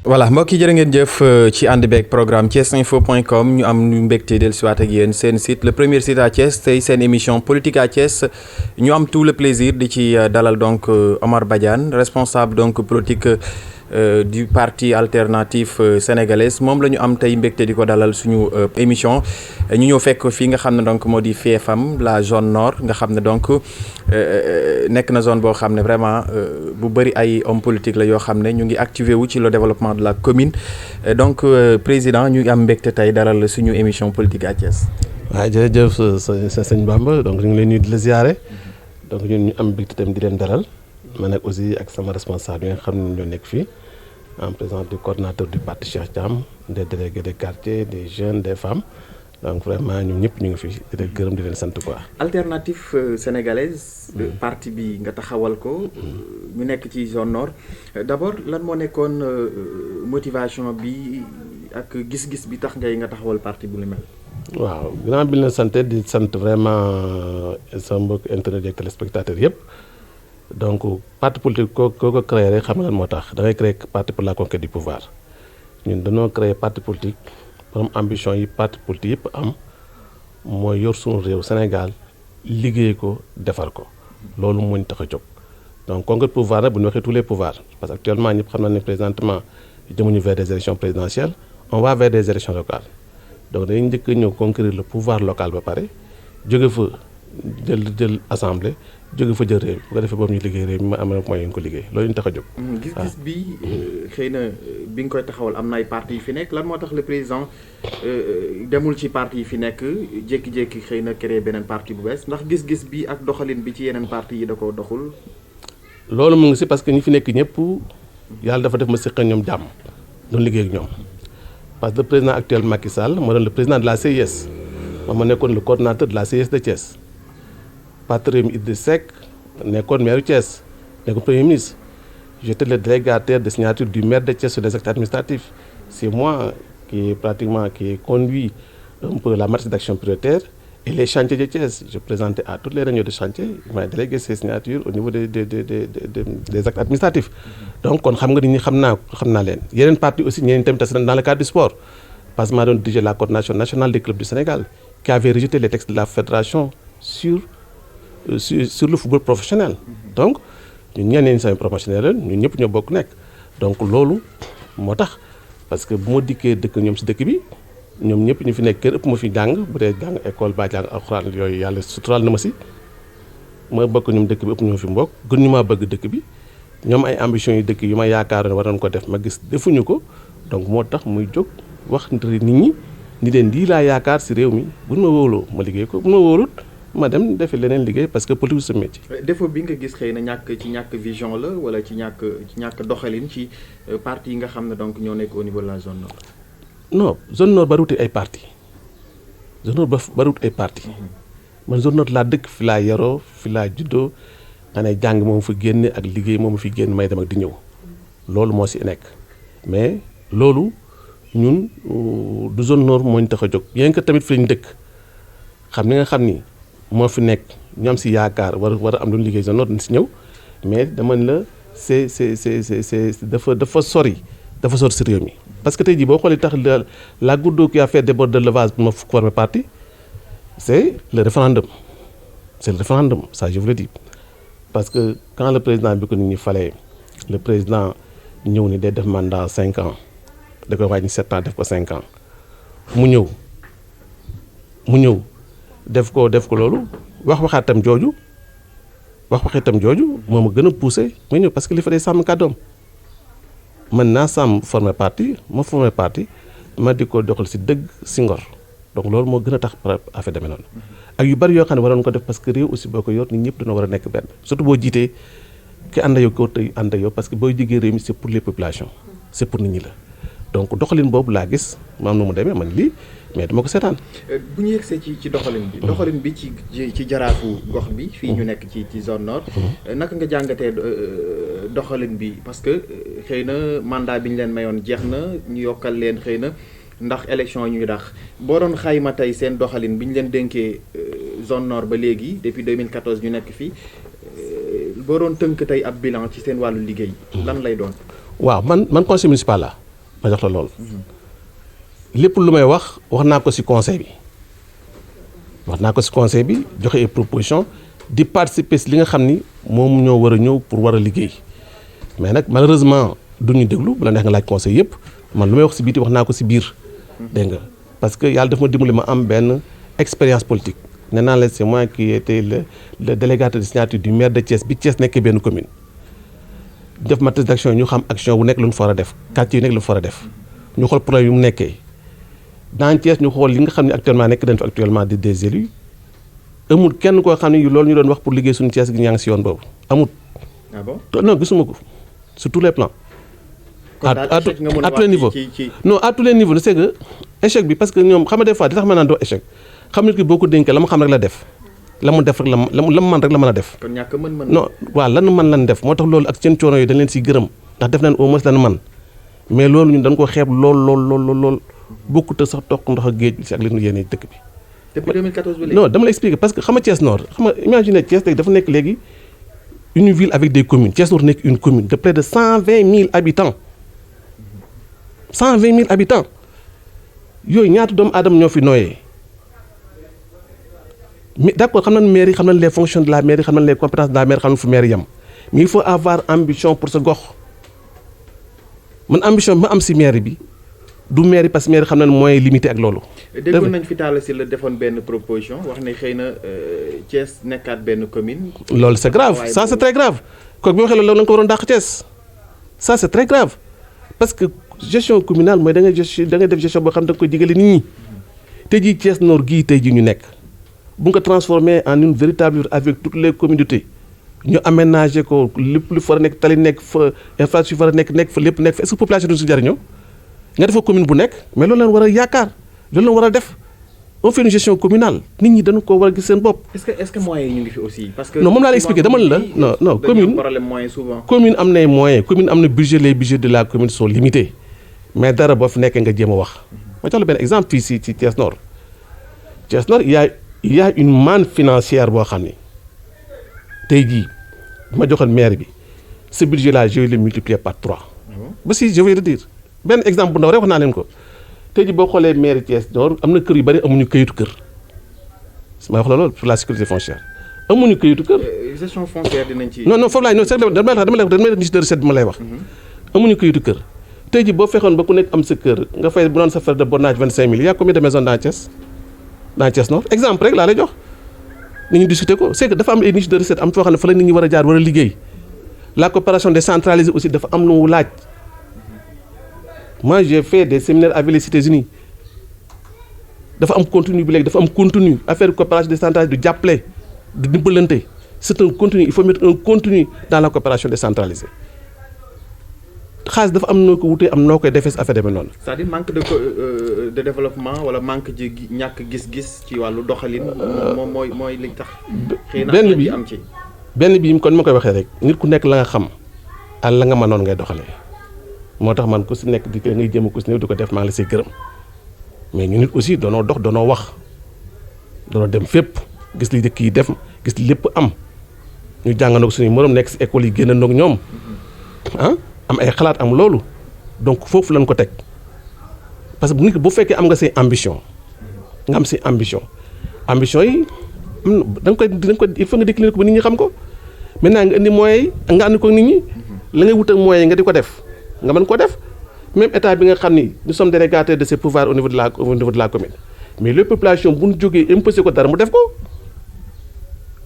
voilà mbokk yi jërë ngeen jëf ci ànd beeg programme thiesinfo.com ñu am nu mbégte dellusiwaat ak yéen seen site le premier site à Thiès tey seen émission politique à Thiès ñu am tout le plaisir di ci dalal donc Omar Badiane responsable donc politique du parti alternatif sénégalais moom la ñu am tey mbégte di ko dalal suñu émission ñu ñëw fekk fii nga xam ne donc moo di FFM la zone nord nga xam ne donc nekk na zone boo xam ne vraiment bu bëri ay hommes politiques la yoo xam ne ñu ngi activé wu ci le développement de la commune donc président ñu ngi am mbégte tey dalal suñu émission politique à Thiès. waaw jërëjëf sa sëñ Bamba donc ñu ngi leen nuyu di la ziare donc ñun ñu am mbégte tamit di leen dalal man nag aussi ak sama responsable yi nga xam ne ñoo nekk fii en présence du coordonnateur du parti Cheikh Thiam des délégués de quartier des jeunes des femmes donc vraiment ñun ñëpp ñu ngi fi di leen gërëm di leen sant quoi. alternative sénégalaise. parti bi nga taxawal ko. ñu nekk ci zone nord d'abord lan moo nekkoon motivation bi ak gis-gis bi tax nga taxawal parti bu lu mel. waaw ginnaaw bi leen sant di sant vraiment sama mbokk internet ak téléspectateurs yëpp donc parti politique koo ko créé rek xam nga lan moo tax da ngay créer parti pour la conquête du pouvoir ñun dañoo créer parti politique pour am ambition yi parti politique yëpp am mooy yor suñu réew Sénégal liggéey ko defar ko loolu moo ñu tax a jóg donc conquête pouvoir nag bu ñu waxee tous les pouvoirs parce que actuellement ñëpp xam na ne présentement jëmuñu vers des élections présidentielles on va vers des élections locales donc dañuy njëkk a ñëw conquérir le pouvoir local ba pare jóge fa jël assemblée jóge fa jël réew mi bu ko defee boobu ñu liggéey réew mi ma am na moyen ñu ko liggéey loolu ñu tax a jóg. gis-gis bi xëy na bi nga koy taxawal am na ay parti yi fi nekk lan moo tax le président demul ci parti yi fi nekk jékki-jékki xëy na créer beneen parti bu bees ndax gis-gis bi ak doxalin bi ci yeneen parti yi da ko doxul. loolu mu ngi si parce que ñi fi nekk ñëpp yàlla dafa def ma seq ñoom jàmm doon liggéey ak ñoom parce que le président actuel Macky Sall moo doon le président de la CIS moom ma nekkoon le coordonnateur de la CIS de Thiès. Patrimoine Idriss Seck nekkoon maire Thiès nekkoon premier ministre j'étais le délégataire de signature du maire de Thiès sur les actes administratifs c'est moi qui ai conduit un peu la matrice d'action prioritaire et les chantiers de Thiès je présentais à toutes les réunions de chantier ma délégué ces signatures au niveau des actes administratifs donc kon xam nga nit ñi xam naa leen yeneen parti aussi ñeneen tamit tas dans le cadre du sport parce que maa doon diriger la coordination nationale des clubs du Sénégal qui avait rejeté les textes de la fédération sur le football professionnel donc ñun ñeneen ñi samay professionnel la ñun ñëpp ñoo bokk nekk donc loolu moo tax parce que bu ma dikkee dëkk ñoom si dëkk bi ñoom ñëpp ñu fi nekk kër ëpp ma fi jàng bu dee jàng école ba jàng alxuraan yooyu yàlla suturaal na ma si ma bokk ñoom dëkk bi ëpp ñu ma fi mbokk gën ñu maa bëgg dëkk bi ñoom ay ambition yu dëkk yu ma yaakaaroon war nañ ko def ma gis defuñu ko donc moo tax muy jóg wax nit ñi ni leen lii laa yaakaar si réew mi buñ ma wóoloo ma liggéey ko bu ma wóolut ma dem defi leneen liggéey parce que politique sa métier. défaut bi nga gis xëy na ñàkk vision la wala ci ñàkk doxalin ci parti yi nga xam ne donc ñoo nekk au niveau de la zone nord. non zone nord bariwut ay parti zone nord bariwut ay parti man zone nord laa dëkk fi laa yaroo fi laa juddoo nga ne jàng moom fi génne ak liggéey moom fi génn may dem ak di ñëw loolu moo si nekk mais loolu ñun du zone nord moo ñu tax a jóg yéen que tamit fi lañ dëkk xam ni nga xam ni. moo fi nekk ñoom si yaakaar war a am lu liggéey zone nord si ñëw mais dama ne la c'est dafa sori si réew mi parce que tey jii boo xoolee tax la goutte d'eau qui a fait déborder le vase pour ma former parti c'est le référendum ça je vous le dis parce que quand le président bi ko nit ñi falee le président ñëw ni day def mandat 5 ans da koy wàññi 7 ans def ko 5 ans mu ñëw def ko loolu waxatam jooju moo ma gën a poussé ma ñëw parce que li fa day sàmm kàddoom mën naa sàmm former parti ma di ko doxal si dëgg si ngor donc loolu moo gën a tax affaire demee noonu ak yu bari yoo xam ne waroon ko def parce que réew aussi boo ko yor nit ñëpp dina war a nekk benn surtout boo jiitee ki ànd ak yow ko tey ànd ak yow parce que booy jigee réew mi c'est pour les populations c'est pour nit ñi la donc doxalin boobu laa gis maam nu mu demee man lii mais dama ko seetaan. bu ñu yegsee ci doxalin bi. doxalin bi ci jaraafu gox bi. fii ñu nekk ci zone nord. naka nga jàngatee doxalin bi parce que xëy na mandat bi ñu leen mayoon jeex na ñu yokkal leen xëy na ndax élection yi ñuy dax boo doon xayma tey seen doxalin bi ñu leen dénkee zone nord ba léegi depuis 2014 ñu nekk fii boo doon tënk tey ab bilan ci seen wàllu liggéey. lan lay doon. waaw man conseil municipal la ma jox la loolu. lépp lu may wax naa ko ci conseil bi joxe ay propositions di participer ci li nga xam ni moom ñoo war a ñëw pour war a liggéey mais nag malheureusement duñu déglu bu la neex nga laaj conseil yëpp man lu may wax ci biti wax naa ko ci biir. dégg nga parce que yàlla daf ma dimbali ma am benn expérience politique. nee naa la c'est moi qui était le délégataire de signature du maire de Thiès bi Thiès nekkee benn commune def matrice d'action ñu xam action bu nekk lu ñu fa war a def quartier yu nekk lu ñu fa war a def ñu xool problème yu mu nekkee dans Thiès ñu xool li nga xam ne actuellement nekk dañ fa actuellement des élus amul kenn koo xam ne loolu ñu doon wax pour liggéey suñu Thiès gi ñaa ngi si yoon boobu amul. ah bon non gisuma ko sur tous les plans. à tous les niveaux non à tous les niveaux c'est que échec bi parce que ñoom xam nga des fois di tax ma naan doo échec xam nit ki boo ko dénkee la ma xam rek la def la mu def rek la man rek la mën a def. kon ñàkk mën non waaw lan def moo tax loolu ak seen coono yi dañ leen siy gërëm ndax def nañ au moins lan man mais loolu ñun dañ ko xeeb lool bokkut sax toq ndox ak géej si ak li ñu yéene dëkk bi. depuis 2014 ba léegi non dama la expliquer parce que xam nga Thiès Nord xam nga imagine Thiès léegi dafa nekk léegi une ville avec des communes Thiès Nord nekk une commune de près de 120 000 habitants 120 000 habitants yooyu ñaata doomu aadama ñoo fi nooyee mais d'accord xam nañ mairie xam nañ les fonctions de la mairie xam nañ les compétences de la mairie xam nañ fu mairie yam mais il faut avoir ambition pour sa gox man ambition bi ma am si mairie bi du mairie parce que mairie xam nañ moyen limité ak loolu. déggoon nañ fi Talla Sylla defoon benn proposition wax ne xëy na Thiès nekkaat benn commune. loolu c'est grave ça c'est très grave kooku bi ma waxee loolu la nga ko waroon dàq Thiès ça c'est très grave parce que gestion communale mooy da ngay def gestion boo xam ne da nga koy digale nit ñi tey jii Thiès Nord gii tey jii ñu nekk bu nga ko transformer en une véritable avec toutes les communautés ñu aménager ko lépp lu fa a nekk tali nekk fa infrastructure fa nekk fa lépp nekk fa est-ce que population du si jariñoo nga defa commune bu nekk mais loolu leen war a yaakaar loolu leen war a def on fait une gestion communale nit ñi dañu ko war a gis seen bopp. est-ce que moyens yi ñu ngi fi aussi. parce que non moom laa la expliqué dama la non commune problème moyen souvent. commune am nay moyens commune am na budget les budgets de la commune sont limités mais dara boo fi nekkee nga jéem a wax. ma jox la benn exemple fii ci Thiès Nord Thiès Nord il y a une manne financière boo xam ni tey jii ma joxoon maire bi ce budget là je vais le multiplier par 3. ba si je vais le dire benn exemple bu ndaw rek wax naa leen ko tey jii boo xoolee maire Thiès Nord am na kër yu bari amuñu këyitu kër ma wax la loolu pour la sécurité foncière amuñu këyitu kër. gestion foncière dinañ ci. non foofu laay non c'est dama lay niche de recette bi ma lay wax. amuñu këyitu kër tey jii boo fexoon ba ku nekk am sa kër nga fay bu doon sa frais de bornage 25 000 il y a combien de maisons dans Thiès Nord exemple rek laa lay jox ni ñu discuter ko c'est que dafa am ay niche de recette am foo xam ne fa la nit ñi war a jaar war a liggéey la coopération décentralisée aussi dafa am lu mu laaj. moi j'ai fait des séminaires avec les États-Unis dafa am contenu bi léegi dafa am contenu affaire coopération décentralisée du jàppale du dimbalante c'est un contenu il faut mettre un contenu dans la coopération décentralisée xaalis dafa am noo ko wutee am noo koy defee si affaire demee noonu. c'est-à-dire manque de développement wala manque ji ñàkk gis-gis ci wàllu doxalin. moom mooy li tax. xëy na benn bi am ci. benn bi kon ma koy waxee rek nit ku nekk la nga xam ak la nga mënoon ngay doxalee. moo tax man ku si nekk di ngay jéem a ku si néew di ko def maa ngi la siy gërëm mais ñu nit aussi doonoo dox doonoo wax doonoo dem fépp gis li dëkk yi def gis li lépp am ñu jàngandoo suñu moroom nekk si école yi génnandoo ak ñoom am ay xalaat am loolu donc foofu lañ ko teg parce que nit bu fekkee am nga say ambition nga am say ambition yi da nga ko il faut nga décliner ko ba nit ñi xam ko maintenant nga indi moyens yi nga andi ko nit ñi la ngay wut ak moyens yi nga di ko def. nga mën ko def même état bi nga xam ni nous sommes délégataires de ces pouvoirs au niveau de la commune mais les populations bu ñu jógee imposé ko dara mu def ko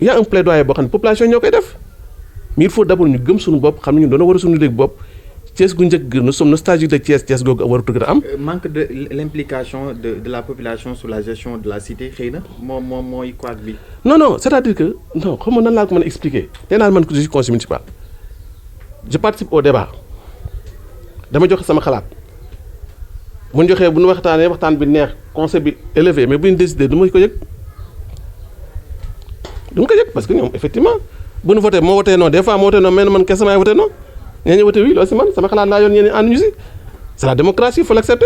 il y a un plaidoyer boo xam ne population ñoo koy def mais il faut d'abord ñu gëm suñu bopp xam ne ñun doona war a suñu léegi bopp Thiès gu njëkk nous sommes nostalgiques de Thiès googu war a tugg am. manque de l'implication de la population sur la gestion de la cité xëy na moom mooy quoi bi. non c'est-à-dire que non xam nga nan laa ko mën a expliquer nee naa man je suis conseiller municipal je participe au débat. dama joxe sama xalaat bu ñu joxee bu ñu waxtaan bi neex conseil bi élevé mais bu ñu décidé du ma ko yëg parce que ñoom effectivement bu ñu voté moo voté non des fois moo voté non mais man kese maay voté non ñee ñu voté oui loolu si man sama xalaat laa yoon ñeneen ànduñu si c'est la démocratie il faut l'accepter.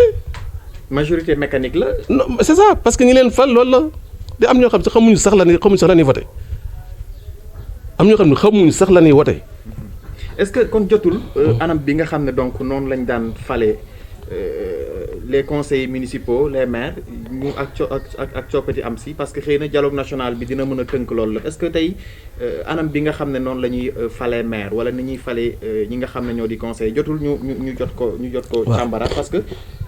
majorité mécanique la. non c'est ça parce que ñi leen fal loolu la di am ñoo xam si xamuñu sax la ñuy voté am ñoo xam ne xamuñu sax la ñuy voté. est-ce que kon jotul anam bi nga xam ne donc noonu lañ daan fale les conseillers municipaux les maires ñu ak coppati am si parce que xëy na dialogue national bi dina mën a tënk loolu la est-ce que tey anam bi nga xam ne noonu la ñuy falee maire wala ni ñuy falee ñi nga xam ne ñoo di conseil jotul ñu jot ko càmbaraat parce que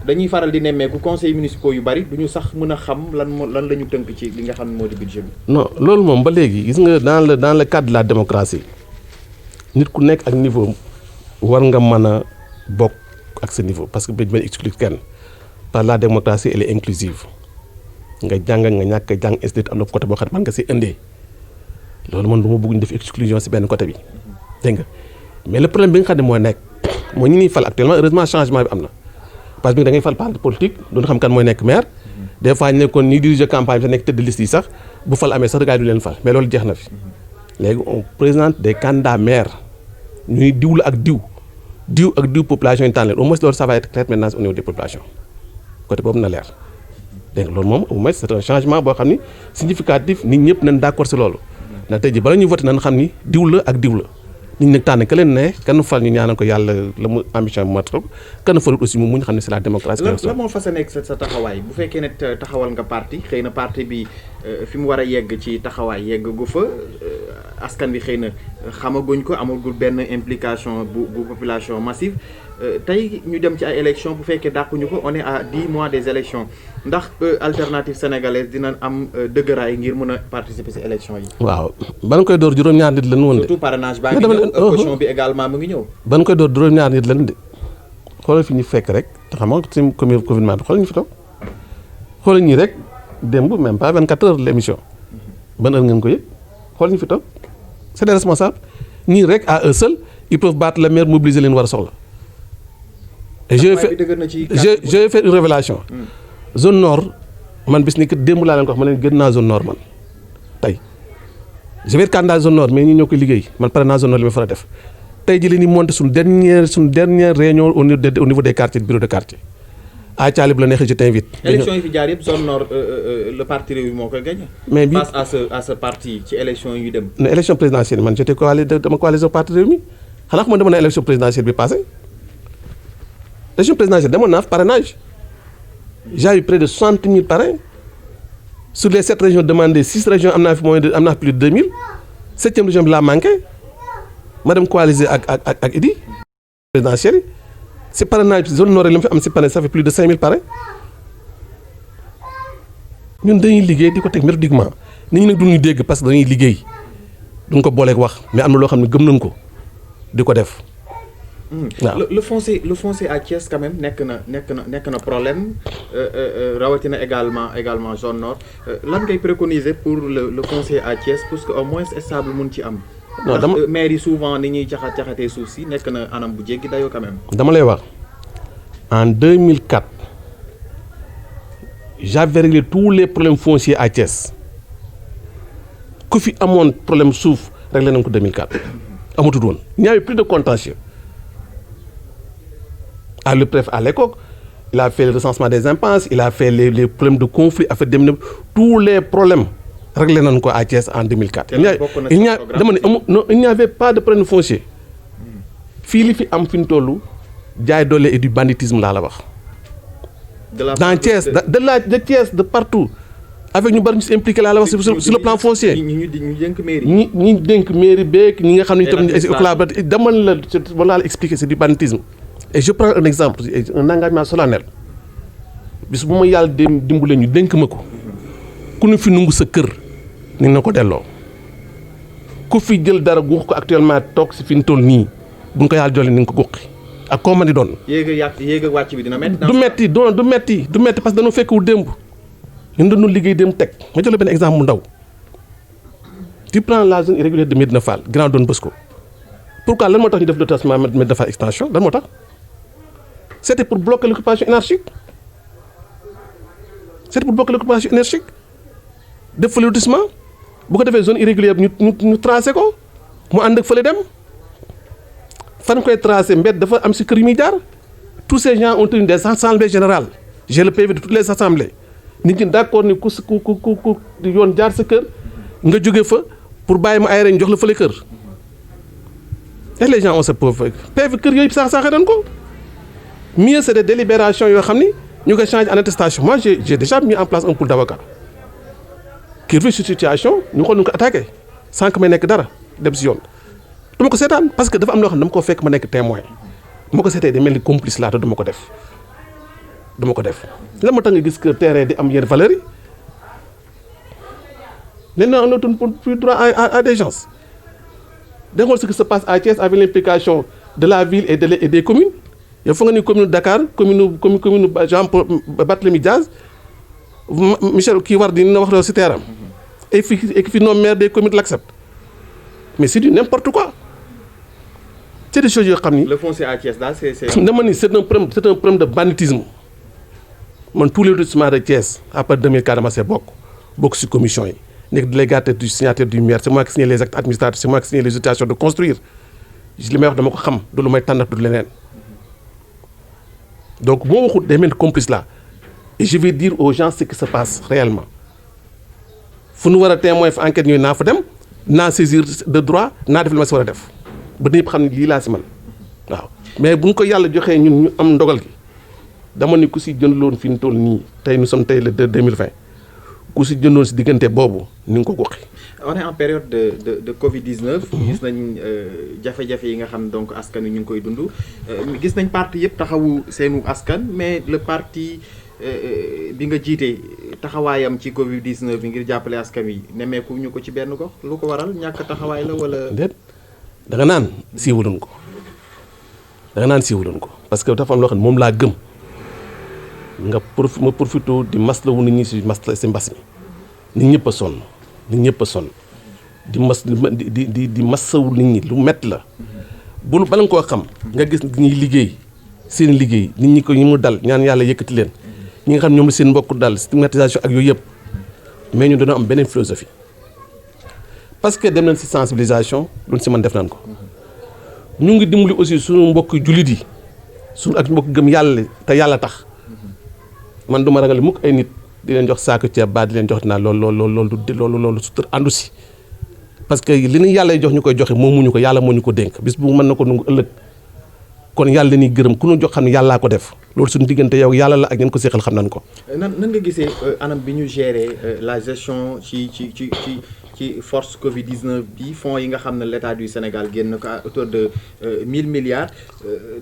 dañuy faral di nemmeeku conseils municipaux yu bari du ñu sax mën a xam lan la ñu tënk ci li nga xam ne moo di budget bi. non loolu moom ba léegi gis nga dans le cadre de la démocratie nit ku nekk ak niveau war nga mën a bokk ak sa niveau parce que bañ explique kenn par la démocratie elle est inclusive nga jàng nga ñàkk a jàng institut am na côté boo xam ne man nga si indee loolu man du ma bëgg ñu def exclusion si benn côté bi dégg nga mais le problème bi nga xam ne mooy nekk mooy ñi ñuy fal actuellement heureusement changement bi am na parce que da ngay fal parti politique doon xam kan mooy nekk maire des fois ñu nekkoon ñi diriger campagne bi sa nekk tête de liste yi sax bu fal amee sax gars yi du leen fal mais loolu jeex na fi léegi on présente des candidats maires ñuy diw la ak diw population yi tànn leen au moins loolu ça va être clair maintenant au niveau des populations côté boobu na leer dégg nga loolu moom au moins c'est un changement boo xam ni significatif nit ñëpp nañ d'accord si loolu ndax tey jii bala ñuy voté nañ xam ni diw la ak diw la nit ñi nag tànn ka leen ne kan fal ñu ñaanal ko yàlla la mu ambition bi mat ko kan falut aussi mu muñ xam ne c'est la démocratie. la moo fas a nekk sa taxawaay bu fekkee ne taxawal nga parti xëy na parti bi fi mu war a yegg ci taxawaay yegg gu fa askan bi xëy na xamaguñ ko amagul benn implication bu population massive tey ñu dem ci ay élections bu fekkee dàquñu ko on est à 10 mois des élections ndax alternative sénégalaise dina am dëgëraay ngir mën a participer ci élections yi. waaw ba nga koy door juróom-ñaar nit lañ woon de. surtout parrainage baa ngi ñëw caution bi également mu ngi ñëw. ba nga koy door juróom-ñaar nit lañ de xoolal fi ñu fekk rek te xam nga ci confinement bi xoolal ñu fi toog xoolal ñi rek démb même pas 24 heures l'émission ban heure ngeen ko yëg xoolal ñu fi toog c'est des responsables ñii rek à eux seuls ils peuvent battre le maire mobiliser leen war a soxla. et je vais faire une révélation zone nord man bis ni que démb laa leen ko wax ma leen gën naa zone nord man tey je vais être candidat zone nord mais ñi ñoo koy liggéey man pare naa zone nord li ma fa def tey ji li ñuy monter suñu dernière réunion au niveau des quartiers bureau de quartier à Thialé bu la neexee je t'invite. élection yi fi jaar yëpp zone nord le parti Rewmi moo koy gagné. mais bi face à ce parti ci élection yi dem. ne élection présidentielle man j'étais dama coalisé au parti Rewmi xanaa xam nga dama ne élection présidentielle bi passé élection présidentielle demoon naa parrainage j'ai eu près de 60 000 parrains sur les 7 régions demandées 6 régions am naa plus de 2000 7e région bi laa manqué ma dem coaliser ak Idi présidentielle si parrainage zone nord li mu fi am si parrain ça fait plus de 5000 parrains ñun dañuy liggéey di ko teg méthodiquement nit ñi nag duñu dégg parce que dañuy liggéey duñ ko booleeg wax mais am na loo xam ne gëm nañ ko di ko def. waaw le foncier à Thiès quand même nekk na problème rawatina également zone nord lan ngay préconiser pour le foncier à Thiès pour que au moins stable mun ci am. non dama maire yi souvent ni ñuy caxatee suuf si nekk na anam bu jéggi dayoo quand même. dama lay wax en 2004 j'avais réglé tous les problèmes fonciers à Thiès ku fi amoon problème suuf réglé nañ ko 2004 amatul woon il n'y avait plus de contentieux. Le préfet à l'époque il a fait le recensement des impasses il a fait les problèmes de conflit a fait dem tous les problèmes réglé nañ ko à Thiès en 2004. il n'y avait pas de problème foncier fii li fi am fi ñu toll jaay doole et du banditisme laa la wax. dans Thiès de Thiès de partout avec ñu bari ñu si impliqué laa la wax sur le plan foncier. ñi dénk mairie. ñi dénk mairie beeg ñi nga xam ne itam collaborateur dama la expliquer c'est du banditisme. Et je prends un exemple un engagement solennel bis bu ma yàlla dimbale ñu dénk ma ko ku ñu fi nungu sa kër ni na ko delloo ku fi jël dara guux ko actuellement toog si fi ñu toll nii bu ñu ko yàlla jolle ni nga ko guqi ak koo ma di doon. yéeg ak wàcc bi dina métti. du metti parce que dañoo fekkul démb ñun dañoo liggéey démb teg ma jox la benn exemple mu ndaw tu prends la zone irrégulière de Médina Fall Grand Don Bosco pourquoi lan moo tax ñu def lotissement Médina Fall extension lan moo tax. C'était pour bloquer l'occupation énergique def fa lotissement bu ko defee zone irrégulière bi ñu tracé ko mu ànd ak fële dem fan koy tracé mbedd dafa am si kër yi muy jaar tous ces gens ont tenu des assemblées générales j'ai le PV de toutes les assemblées nit ñi d'accord ni ku yoon jaar sa kër nga jóge fa pour bàyyi ma ay reñ jox la fële kër et les gens ont ce PV kër yooyu saaxee nañ ko. mieux c'est des délibérations yoo xam ni ñu koy changer en attestation. Moi j'ai déjà mis en place un pool d'avocats qui revient sur situation ñu xool nu ko attaqué sans que may nekk dara dem si yoon. dama ko seetaan parce que dafa am loo xam ne dama ko fekk ma nekk témoin ma ko seetee da mel ni complice laa te dama ko def lan moo tax nga gis que terrain di am yenn valeurs yi nee na on a plus droit à des gens da nga xool ce qui se passe à Thiès avec l'implication de la ville et des communes yow fa nga ni commune Dakar commune Jean Barthélémy Diaz Michel kii war di na wax loolu si terrain et fi non maire des communes l'accepte mais c'est du n'importe quoi. C'est des choses yoo xam ni. Le foncier à Thiès daal c'est dama ni c'est un problème de banditisme man tous les lotissements de Thiès après 2004 dama see bokk ci commission yi nekk délégataire du signataire du maire c'est moi qui signe les actes administratifs c'est moi qui signe les autorisations de construire li may wax dama ko xam du lu may tànnat du leneen donc moo waxut day mel complice là et je vais dire aux gens ce qui se passe réellement fu nu war a témoin fa enquête ñooy naa fa dem naa saisir de droit naa def li ma si war a def. ba ñëpp xam ne lii laa si man waaw mais bu ñu ko yàlla joxee ñun ñu am ndogal gi dama ni ku si jëndloon fi ñu toll nii tey nous sommes tey le 2020 ku si jëndoon si diggante boobu ni nga ko goxi. On est en période de Covid-19. gis nañ jafe-jafe yi nga xam donc askan wi ñu ngi koy dund. gis nañ parti yëpp taxawu seenu askan mais le parti bi nga jiite taxawaayam ci Covid-19 bi ngir jàppale askan wi nemmeeku ñu ko ci benn gox lu ko waral ñàkk taxawaay la wala. da nga naan siiwaluñ ko parce que dafa am loo xam ne moom laa gëm nga ma profité di maslawu nit ñi si mbas mi nit ñëpp a sonn di masawu nit ñi lu métti la bu bala nga koo xam nga gis ñuy liggéey seen liggéey nit ñi ko ñu mu dal ñaan yàlla yëkkati leen ñi nga xam ñoom seen mbokk dal stigmatisation ak yooyu yëpp mais ñu dañoo am beneen philosophie parce que dem nañ ci sensibilisation luñ ci mën def nañ ko ñu ngi dimbali aussi suñu mbokk jullit yi suñu ak mbokk gëm yàlla te yàlla tax man du ma ragal mukk ay nit di leen jox saako ceeb ba di leen jox dinaa loolu sutur àndu si parce que li ñu yàlla jox ñu koy joxe moomuñu ko yàlla moo ñu ko dénk bis bu mën na ko nangu ëllëg kon yàlla dañuy gërëm ku ñu jox xam ne yàllaa ko def loolu suñu diggante yow yàlla la ak ñeen ko séqal xam nañ ko. nan nga gisee anam bi ñu gérer la gestion ci force Covid-19 bi fonds yi nga xam ne l'État du Sénégal génn ko à hauteur de 1000 milliards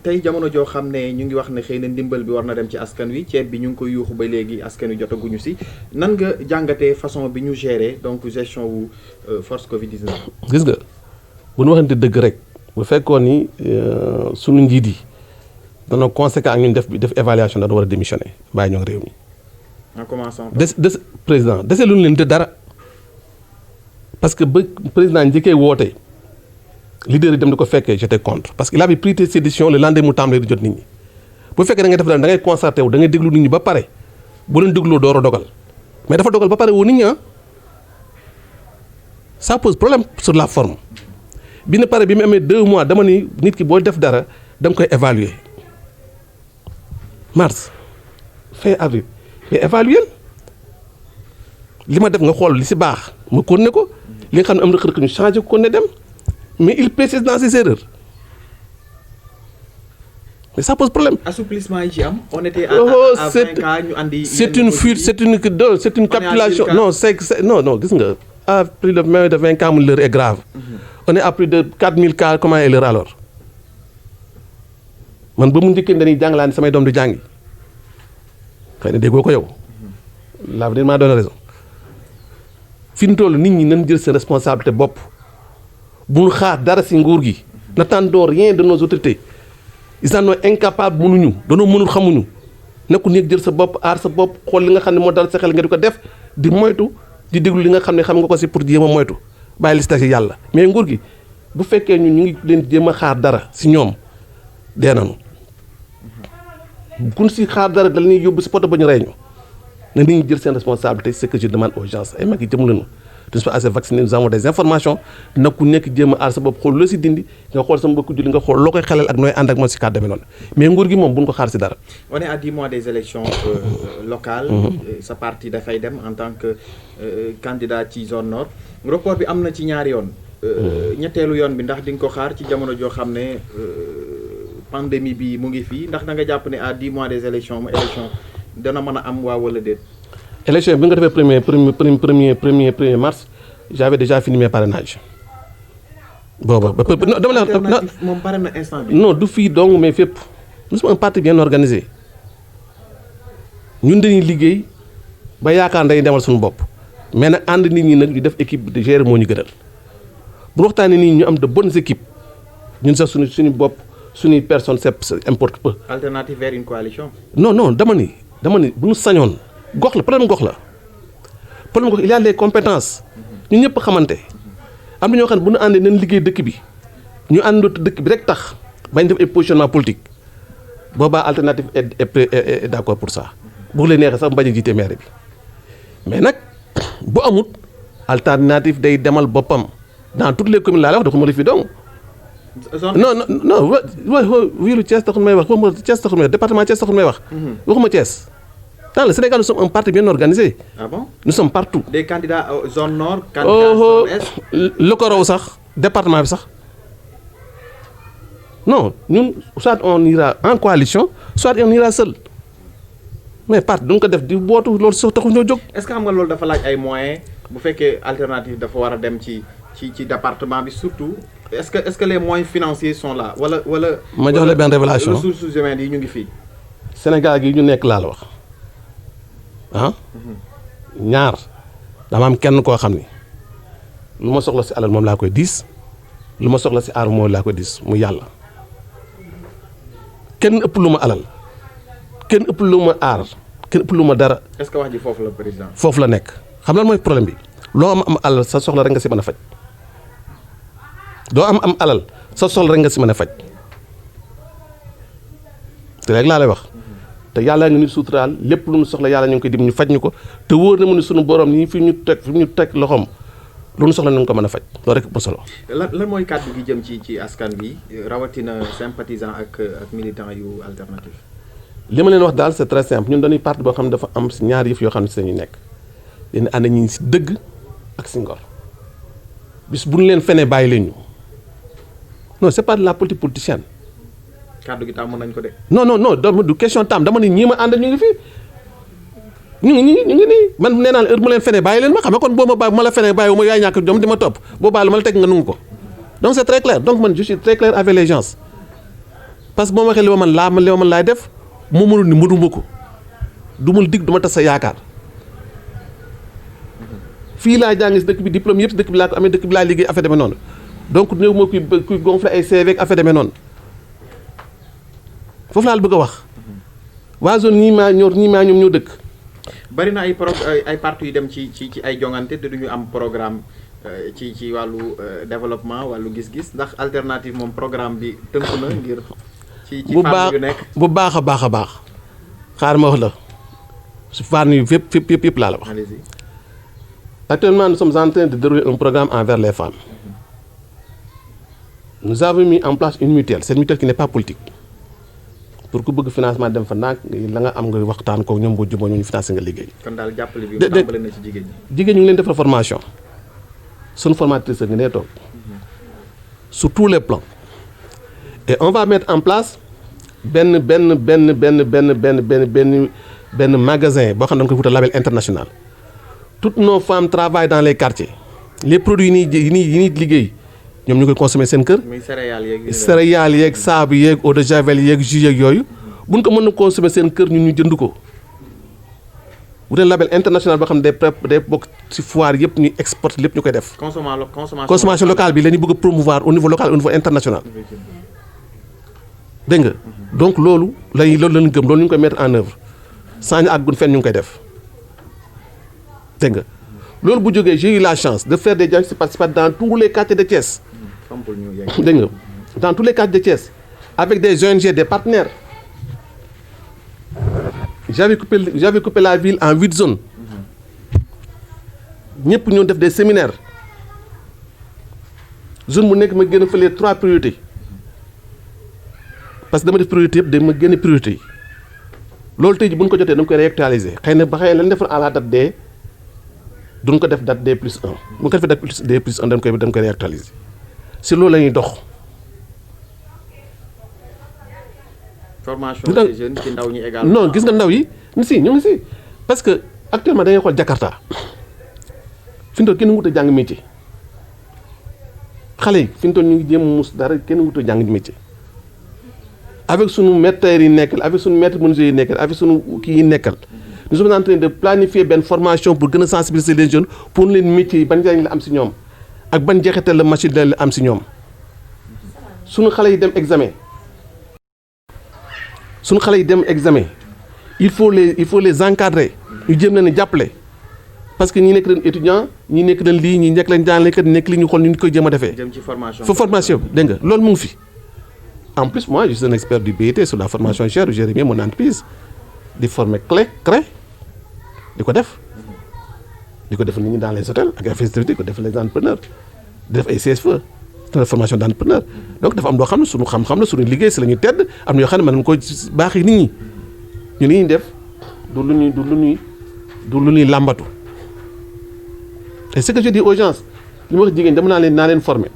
tey jamono joo xam ne ñu ngi wax ne xëy na ndimbal bi war na dem ci askan wi ceeb bi ñu ngi koy yuuxu ba léegi askan wi jotaguñu si nan nga jàngatee façon bi ñu gérer donc gestion wu force Covid-19. gis nga bu ñu waxante dëgg rek bu fekkoon ni sunu njiit yi dana conséquent ak ñun def évaluation dañu war a démissionner bàyyi ñoo réew mi. en commençant président dese lu ñu leen de dara. parce que ba président njëkkee woote leader yi dem di ko fekkee j'étais contre parce que il avait pris ses décisions le lendemain mu tàmbalee di jot nit ñi bu fekkee da ngay def da ngay concerté wu da ngay déglu nit ñi ba pare bu leen dégloo door a dogal mais dafa dogal ba pare woo nit ñi ça pose problème sur la forme bi ne pare bi mu amee 2 mois dama ni nit ki boo def dara da nga koy évaluer mars fin avril mais évaluer li ma def nga xool li si baax ma continuer ko li nga xam ne am na xërëq ñu changé ko ne dem mais il précise dans ses erreurs mais ça pose problème. assouplissement yi ci am. on était à 20 cas ñu andi. c'est une fuite c'est une capitulation non non gis nga à plus de 20 cas mu l'heure est grave. On est à plus de 4000 cas comment est l'heure alors man ba mu njëkkee dañuy jàngalaan samay doom du jàngi xëy na déggoo ko yow. l'avenir m'a donné raison. fi ñu toll nit ñi nañ jël seen responsabilité bopp bu ñu xaar dara ci nguur gi n'attendons rien de nos autorités ils en sont incapables mënuñu danoo mënul xamuñu nekku nekk jël sa bopp aar sa bopp xool li nga xam ne moo dal sa xel nga di ko def di moytu di déglu li nga xam ne xam nga ko ci pour jéem a moytu bàyyi li ci yàlla mais nguur gi bu fekkee ñun ñu ngi leen jéem a xaar dara ci ñoom dee nañu kun ci xaar dara da leen yóbbu ci poto ba ñu rey ñu na nit ñi jël seen responsabilité c'est que je demande aux gens ay mag yi jëm lañu nous sommes assez vaccinés nous avons des informations nag ku nekk jéem a aar sa bopp xool loo si dindi nga xool sa mbokku julli nga xool loo koy xelal ak nooy ànd ak moom si kàddu demee noonu mais nguur gi moom bu ñu ko xaar si dara. on est à 10 mois des élections locales. sa parti dafay dem en tant que candidat ci zone nord. report bi am na ci ñaari yoon. ñetteelu yoon bi ndax di nga ko xaar ci jamono joo xam ne pandémie bi mu ngi fii ndax da nga jàpp ne à 10 mois des élections dana mën a am waa wala déet. élection bi nga defee premier mars j'avais déjà fini mes parrainages booba. dama la alternative moom pare na instant bi. non du fii dong mais fépp nous sommes un parti bien organisé ñun dañuy liggéey ba yaakaar dañuy demal suñu bopp mais nag ànd nit ñi nag ñu def équipe de gérer moo ñu gënal bu waxtaanee nit ñi ñu am de bonnes équipes ñun sax suñu bopp suñuy personne c'est importe peu. alternative vers une coalition. non dama ni bu ñu sañoon gox la problème gox il y a les compétences ñun ñëpp xamante am na ñoo xam ne bu ñu àndee nañ liggéey dëkk bi ñu àndatu dëkk bi rek tax bañ def ay positionnement politique boobaa alternative est d'accord pour ça bu leen neexee sax bañ a jiite maire bi mais nag bu amut alternative day demal boppam dans toutes les communes laa la wax dafa ma la fi dong. non wiilu Thiès taxul may wax waxuma Thiès taxul may wax département Thiès taxul may wax. waxuma Thiès. Dans le Sénégal, nous sommes un parti bien organisé. Ah bon? Nous sommes partout. Des candidats zone nord, candidats zone est. Le Coro sax département bi sax non ñun soit on ira en coalition soit on ira seul mais parti du ko def di bootu loolu sax taxu ñoo jóg. Est-ce que xam nga loolu dafa laaj ay moyens bu fekkee alternative dafa war a dem ci département bi surtout est-ce que les moyens financiers sont là wala. ma jox la benn révélation ressources humaines yi ñu ngi fii. Sénégal gi ñu nekk laa la wax. ñaar dama am kenn koo xam ni lu ma soxla ci alal moom laa koy diis lu ma soxla ci aar moom laa koy diis mu yàlla kenn ëpp lu ma alal kenn ëpp lu ma aar kenn ëpp lu ma dara. est-ce que wax ji foofu la président. foofu la nekk xam lan mooy problème bi loo am alal sa soxla rek nga ci mën a faj doo am alal sa soxla rek nga ci mën a faj te rek laa lay wax. te yàlla nga nit suturaal lépp lu ñu soxla yàlla ñu ngi koy dim ñu faj ñu ko te wóor na mu ne suñu borom nii fi ñu teg loxoom lu ñu soxla nañu ko mën a faj loolu rek bu solo. lan mooy kàddu gi jëm ci askan bi rawatina sympathisant ak militant yu alternative. li ma leen wax daal c'est très simple ñun dañuy parti boo xam ne dafa am si ñaar yëf yoo xam ne si dañuy nekk dañuy ànd ñi si dëgg ak si ngor bis bu ñu leen fenee bàyyi leen ñu non c'est pas de la politique politicienne. kàddu gi tàmm nañ ko de. non du question tam dama ni ñii ma ànd ñu ngi fi ñu ngi nii man nee naa heure mu leen fenee bàyyi leen ma xam nga kon boo ma la fenee bàyyi wu ma yaay ñàkk jom di ma topp boo baalu ma la teg nga nungu ko donc c'est très clair donc man je suis très clair avec les gens parce que boo ma waxee li ma mën laay def moo mënul ni mënuma ko du ma dig du ma tas sa yaakaar fii laa jàngi si dëkk bi diplôme yëpp si dëkk bi laa ko amee dëkk bi laa liggéey affaire demee noonu donc néew moo kuy gonfler ay CV ak affaire demee noonu foofu laa la bëgg a wax waa zone ñii maa ñoom ñoo dëkk. bari na ay parti yu dem ci ay jongante te duñu am programme ci wàllu développement wàllu gis-gis ndax alternative moom programme bi tënku na ngir. ci fànn yu nekk bu baax a baax xaar ma wax la su fànn yu yëpp laa la wax. Actuellement nous sommes en train de dérouler un programme envers les femmes. Nous avons mis en place une mutuelle cette mutuelle qui n'est pas politique. pour ku bëgg financement dem fa naag la nga am nga waxtaan ko ñoom boo jubóo ñu financé nga liggéey. kon daal jàppale bi tàmbale na ci jigéen ñi. jigéen ñu ngi leen defal formation suñu formatrice ngi nee toog sur tous les plans et on va mettre en place benn magasin boo xam ne da nga koy wutal label international. Toutes nos femmes travaillent dans les quartiers les produits yi ñuy liggéey. ñoom ñu koy consommer seen kër. muy céréales yeeg saabu yeeg eau de javel yeeg jus yeeg yooyu buñ ko mën a consommer seen kër ñun ñu jënd ko wutal label international boo xam ne day bokk ci foire yëpp ñu exporte lépp ñu koy def. consommation locale bi la ñu bëgg a promouvoir au niveau local au niveau international. dégg nga donc loolu lañu gëm loolu ñu ngi koy mettre en œuvre sans ñu àggun fenn ñu ngi koy def dégg nga loolu bu jógee j'ai eu la chance de faire des diagnostics participatifs dans tous les quartiers de Thiès. dégg nga dans tous les quartiers de Thiès avec des ONG des partenaires j'avais coupé la ville en 8 zones ñëpp ñoo def des séminaires zone bu nekk ma génn fële 3 priorités parce que dama def priorité yëpp dama génne priorité yi loolu tey ji bu ñu ko jotee dama koy réactualiser xëy na ba xëy na lañ defoon à la date D duñ ko def date D+1 bu ñu ko defee date D+1 dañ koy réactualiser si loolu la ñuy dox formation des jeunes ci ndaw ñi également. non gis nga ndaw yi ñu ngi si parce que actuellement da ngay xool Jakarta fi mu toll kenn wut a jàng métier xale yi fi mu toll ñu ngi jéem mus dara kenn wut a jàng métier avec sunu maîtres yi nekkal avec sunu maîtres menuisiers yi nekkal avec sunu kii yi nekkal nous sommes en train de planifier benn formation pour gën a sensibiliser les jeunes pour leen métier yi ban njëriñ la am si ñoom ak ban jeexital la machine la am si ñoom sunu xale yi dem examen. suñu xale yi dem examen il faut les encadrer ñu jéem leen a jàppale parce que ñi nekk leen étudiant ñi nekk leen lii ñi nekk leen jàngalekat nekk li ñu xool ñu koy jéem a defee. jëm ci formation formation dégg nga loolu mu ngi fi. en plus moi je suis un expert du BIT sur la formation gère gérer bien mon entreprise di former CREC di ko def nit ñi dans les hôtels ak ay festivités di ko def les entrepreneurs di def ay CSFE la formation d'entrepreneur donc dafa am loo xam ne suñu xam-xam la suñu liggéey si la ñuy tedd am na yoo xam ne mën nañu ko baaxee nit ñi ñu li ñuy def du lu ñuy làmbatu et ce que je dis aux gens li ma wax jigéen dama naa leen former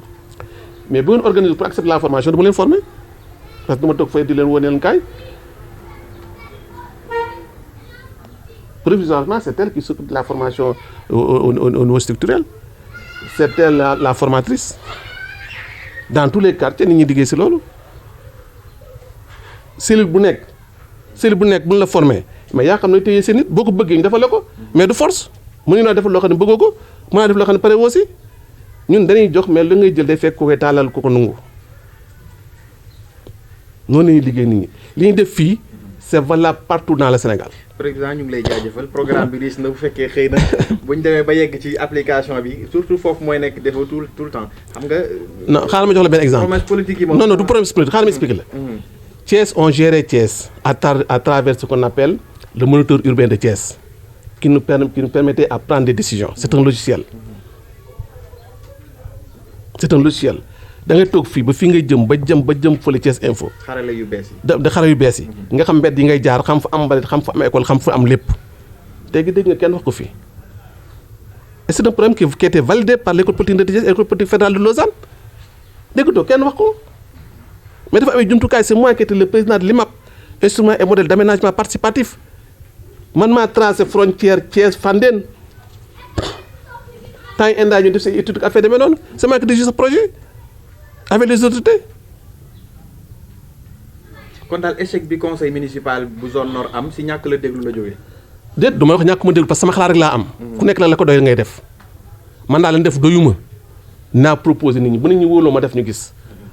mais bu ngeen organiser pour accepter la formation dama leen former parce que dama toog fay di leen wane leen kaay provisoirement c'est elle qui s'occupe de la formation au niveau structurel c'est elle la formatrice dans tous les quartiers nit ñi liggéey si loolu cellule bu nekk bu ñu la formé mais yaa xam ne téye seen nit boo ko bëggee ñu defal la ko mais du force mënuñu naa defal loo xam ne bëggoo ko mën naa def loo xam ne pare aussi ñun dañuy jox mais lu ngay jël day fekk ko koy taalal ko nangu noonu la ñuy liggéey nit ñi li ñuy def fii c'est valable partout dans le Sénégal. président ñu ngi lay jaajëfal programme bi riche na bu fekkee xëy na bu ñu demee ba yegg ci application bi surtout foofu mooy nekk défaut tout le temps xam nga. non xaaral ma jox la benn exemple promesse politique yi moom. non du promesse politique xaaral ma expliquer la. Thiès on géré Thiès à travers ce qu'on appelle le moniteur urbain de Thiès qui nous permettait à prendre des décisions c'est un logiciel. da ngay toog fii ba fii ngay jëm ba jëm fële Thiès Info. xarale yu bees yi. da xarale yu bees yi. nga xam mbedd yi ngay jaar xam fa am mbalit xam fa am école xam fa am lépp dégg nga kenn wax ko fii et c'est un problème qui était validé par l'école politique de Thiès et l'école politique fédérale de Lausanne dégg kenn wax ko mais dafa amee jumtukaay c'est moi qui était le président de l'IMAP instrument et modèle d'aménagement participatif man maa tracé frontière Thiès Fandène temps yi indaa ñu def say études affaire demee noonu c'est moi qui dirige ce projet avec les autorités. kon daal échec bi conseil municipal bu zone nord am si ñàkk la déglu la jógee. déet du ma wax ñàkk ma déglu parce que sama xalaat rek laa am. ku nekk la ko doy ngay def man daal leen def doyuma naa proposé nit ñi bu nit ñi wóoloo ma def ñu gis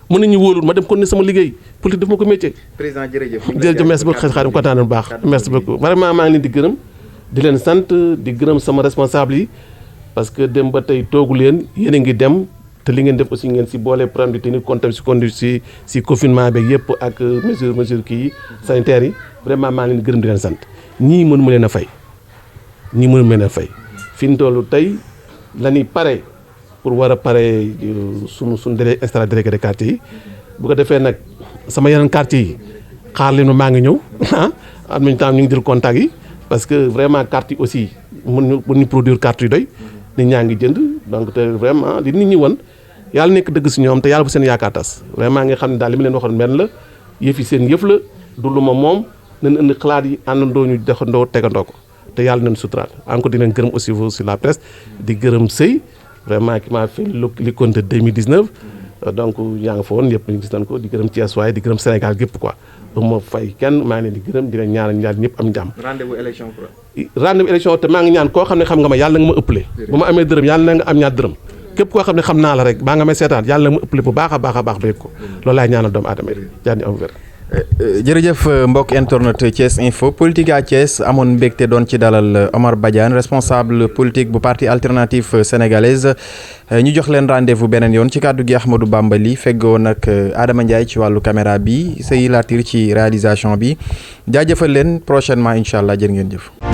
mën nañu wóolul ma dem kon ne sama liggéey politique def ma ko métier. président jërëjëf. merci beaucoup Xaadim kontaan na bu baax. merci beaucoup vraiment maa ngi leen di gërëm di leen sant di gërëm sama responsable yi parce que dem ba tey toogu leen yéen a ngi dem. te li ngeen def aussi ngeen si boole problème di tenir compte si confinement beeg yëpp ak mesure kii yi sanitaires yi vraiment maa ngi leen di gërëm di leen sant ñii mënu ma leen a fay fi ñu toll tey la ñuy pare pour war a pare suñu extra délégué de quartier yi bu ko defee nag sama yeneen quartier yi xaar leen maa ngi ñëw am nañu temps ñu ngi jël contact yi parce que vraiment carte yi aussi mën ñu produire carte yu doy nit ñaa ngi jënd donc te vraiment li nit ñi won yàlla nekk dëgg si ñoom te yàlla bu seen yaakaar tas vraiment nga xam ne daal li ma leen waxoon benn la yëf yi seen yëf la du lu ma moom nañ indi xalaat yi àndandoo ñu defandoo tegandoo ko te yàlla nañ suturaal encore di leen gërëm aussi vous sur la presse di gërëm Sey vraiment qui m'a fait li compte 2019 donc yaa nga fa woon yëpp ñu gis nañ ko di gërëm Thiès waaye di gërëm Sénégal gépp quoi ba ma fay kenn maa ngi leen di gërëm di leen ñaanal ñëpp am jàmm. rendez-vous élection te maa ngi ñaan koo xam ne xam nga ma yàlla nga ma ëppale bu ma amee dërëm yàlla na nga am ñaar dërëm képp koo xam ne xam naa la rek baa nga may seetaan yàlla na ma ëppale bu baax a baax ba yëg ko loolu laay ñaanal doomu aadama yi jaani am wér. jërëjëf mbokk internet Thiès Info politique à Thiès amoon mbégte doon ci dalal Omar Badiane responsable politique bu parti alternative sénégalaise ñu jox leen rendez-vous beneen yoon ci kàddu gi Ahmadou Bambali feggoo nag Adama Ndiaye ci wàllu caméra bi Sey Latir ci réalisation bi jaajëfal leen prochainement incha allah jërë ngeen jëf.